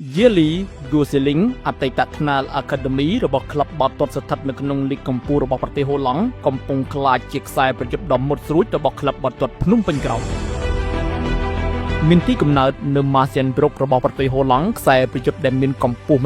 Yearly Goseling អតីតថ្នាល Academy របស់ក្លឹបបាល់ទាត់ស្ថិតនៅក្នុងលីកកម្ពុជារបស់ប្រទេសហូឡង់កំពុងក្លាយជាខ្សែប្រយុទ្ធដ៏មុតស្រួចរបស់ក្លឹបបាល់ទាត់ភ្នំពេញក្រោមមានទីកំណើតនៅ Marcian Brook របស់ប្រទេសហូឡង់ខ្សែប្រយុទ្ធដែលមានកម្ពស់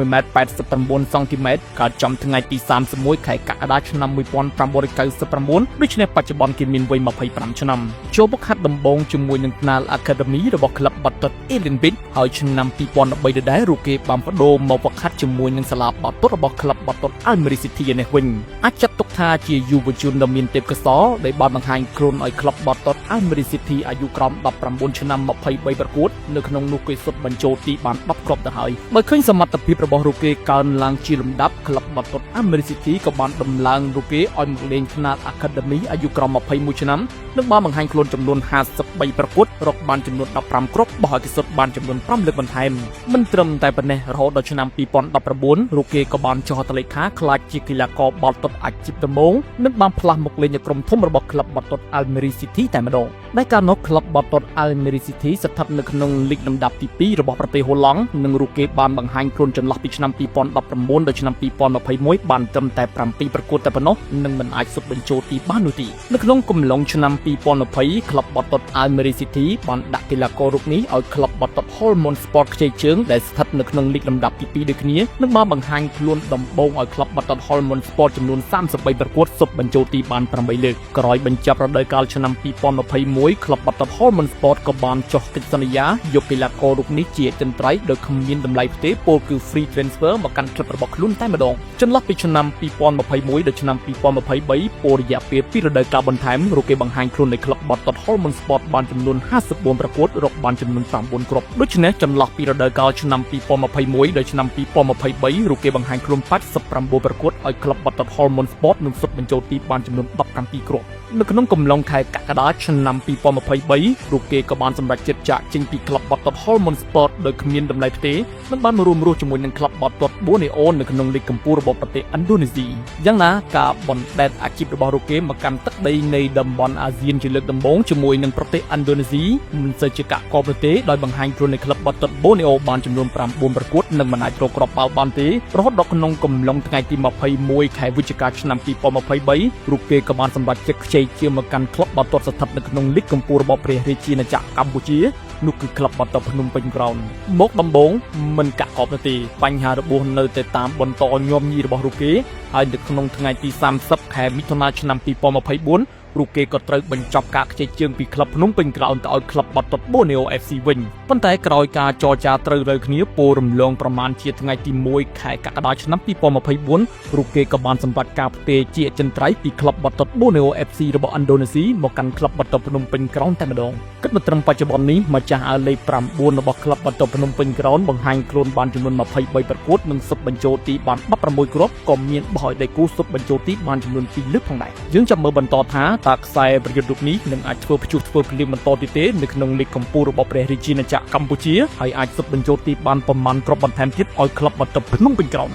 1.89 សង់ទីម៉ែត្រកាលចំថ្ងៃទី31ខែកក្កដាឆ្នាំ1999ដូច្នេះបច្ចុប្បន្នគេមានវ័យ25ឆ្នាំចូលមកហាត់ដំបូងជាមួយនឹងថ្នាល Academy របស់ក្លឹបបាល់ទាត់ Olympic ហើយឆ្នាំ2013ដដែលរូគេបានបដូរមកវឹកហាត់ជាមួយនឹងសាលាបាល់ទាត់របស់ក្លឹបបាល់ទាត់ Almere City នេះវិញអាចចាត់ទុកថាជាយុវជនដ៏មានទេពកោសល្យដែលបានបង្ហាញខ្លួនឲ្យក្លឹបបាល់ទាត់ Almere City អាយុក្រោម19ឆ្នាំ23ប្រកួតនៅក្នុងនោះគេសុទ្ធបញ្ចូលទីបាន10គ្រាប់ទៅហើយបើឃើញសមត្ថភាពរបស់រូគេកើនឡើងជាលំដាប់ក្លឹបបាល់ទាត់ Almere City ក៏បានដំឡើងរូគេឲ្យមកលេងថ្នាល Academy អាយុក្រោម21ឆ្នាំនិងបានបង្ហាញខ្លួនចំនួន53ប្រកួតរកបានចំនួន15គ្រាប់បោះឲ្យគេសុទ្ធបានចំនួន5លើកបន្ថែមមិនត្រឹមតែប៉ុណ្ណេះរហូតដល់ឆ្នាំ2019រូគេក៏បានចុះហត្ថលេខាក្លាយជាកីឡាករបាល់ទាត់អាជីពដំបូងនិងបានផ្លាស់មកលេងនៅក្រុមធំរបស់ក្លឹបបាល់ទាត់ Almere City តែម្ដងដែលកាលនោះក្លឹបបាល់ទាត់ Almere City ស្ថិតនៅក្នុងលីកលំដាប់ទី2របស់ប្រទេសហូឡង់និងរូគេបានបង្ហាញខ្លួនចន្លោះពីឆ្នាំ2019ដល់ឆ្នាំ2021បានត្រឹមតែ7ប្រកួតតែប៉ុណ្ណោះនិងមិនអាចសុទ្ធបញ្ចូលទីបាននោះទេនៅក្នុងកំឡុងឆ្នាំ2020ក្លឹបបាល់ទាត់ Almere City បានដាក់កីឡាកររូបនេះឲ្យក្លឹបបាល់ទាត់ Holmon Sport ខ្ចីជើងដែលស្ថិតនៅក្នុងលីកលំដាប់ទី2ដូចគ្នានិងបានបង្ហាញខ្លួនដំបូងឲ្យក្លឹបបាល់ទាត់ Holmon Sport ចំនួន33ប្រកួតសុទ្ធបញ្ចូលទីបាន8លើកក្រោយបញ្ចប់រដូវកាលឆ្នាំ2021ក្លឹបបាល់ទាត់ Holmon Sport ក៏បានចុះកិច្ចសន្យាយកកីឡាកររូបនេះជាចិន្ត្រៃយ៍ដោយគ្មានតម្លៃផ្ទេរពោលគឺ free transfer មកកាន់ក្លឹបរបស់ខ្លួនតែម្ដងចន្លោះពីឆ្នាំ2021ដល់ឆ្នាំ2023ពលរយៈពេល2រដូវកាលបន្ថែមរូគេបង្ហាញខ្លួននៅក្លឹបបាល់ទាត់ Holmon Sport បានចំនួន54ប្រកួតរកបានចំនួន9គ្រាប់ដូច្នេះចន្លោះពីរដូវកាលឆ្នាំ2021ដល់ឆ្នាំ2023រូគេបង្ហាញខ្លួន89ប្រកួតឲ្យក្លឹបបាល់ទាត់ Holmon Sport នឹងសុទ្ធបញ្ចូលទីបានចំនួន17គ្រាប់នៅក្នុងកំឡុងខែកក្កដាឆ្នាំ2023រូគេក៏បានសម្រេចចិត្តចាកចេញពីក្លឹបបាល់ទាត់ Holmon Sport ដោយគ្មានតម្លៃផ្ទេរនិងបានមករួមរស់ជាមួយនឹងក្លឹបបាល់ទាត់ Borneo នៅក្នុងលីកកម្ពុជារបស់ប្រទេសឥណ្ឌូនេស៊ីយ៉ាងណាការបណ្ដេតអាជីពរបស់រូគេមកកាន់ទឹកដីនៃតំបន់អាស៊ានជាលើកដំបូងជាមួយនឹងប្រទេសឥណ្ឌូនេស៊ីមិនសូវជាកាក់កបទេដោយបង្ហាញខ្លួននៅក្លឹបបាល់ទាត់ Borneo បានចំនួន9ប្រកួតនិងមិនអាចរកគ្រាប់បាល់បានទេរហូតដល់ក្នុងកំឡុងថ្ងៃទី21ខែវិច្ឆិកាឆ្នាំ2023រូគេក៏បានសម្រេចចិត្តខ្ចីជាមកកាន់ក្លឹបបាល់ទាត់ស្ថិតនៅក្នុងលីកកម្ពុជារបស់ព្រះរាជាណាចក្រកម្ពុជានោះគឺក្លឹបបាល់ទាត់ភ្នំពេញក្រោនមកដំបូងមិនកាក់កបទេបញ្ហារបួសនៅតែតាមបន្តញាំញីរបស់រូគេហើយនៅក្នុងថ្ងៃទី30ខែមិថុនាឆ្នាំ2024រូគេក៏ត្រូវបញ្ចប់ការខ្ចីជើងពីក្លឹបភ្នំពេញក្រោនទៅឲ្យក្លឹបបាល់ទាត់ Borneo FC វិញប៉ុន្តែក្រោយការចរចាត្រូវរើគ្នាពោលរំលងប្រមាណជាថ្ងៃទី1ខែកក្កដាឆ្នាំ2024រូគេក៏បានសម្រេចការផ្ទេរជាអចិន្ត្រៃយ៍ពីក្លឹបបាល់ទាត់ Borneo FC របស់ឥណ្ឌូនេស៊ីមកកាន់ក្លឹបបាល់ទាត់ភ្នំពេញក្រោនតែម្ដងគិតមកត្រឹមបច្ចុប្បន្ននេះម្ចាស់អាវលេខ9របស់ក្លឹបបាល់ទាត់ភ្នំពេញក្រោនបង្ហាញខ្លួនបានចំនួន23ប្រកួតនិងសុទ្ធបញ្ចូលទីបាន16គ្រាប់ក៏មានបោះឲ្យដៃគូសុទ្ធបញ្ចូលទីបានចំនួន2លើកផងដែរយើងចាំមើលបន្តថាតើខ្សែប្រយុទ្ធរូបនេះនឹងអាចធ្វើភ្លាមបន្តទៀតទេនៅក្នុងលីកកម្ពុជារបស់ព្រះរាជាណាចក្រកម្ពុជាហើយអាចសុទ្ធបញ្ចូលទីបានប្រមាណគ្រាប់បន្ថែមទៀតឲ្យក្លឹបបាល់ទាត់ភ្នំពេញក្រោន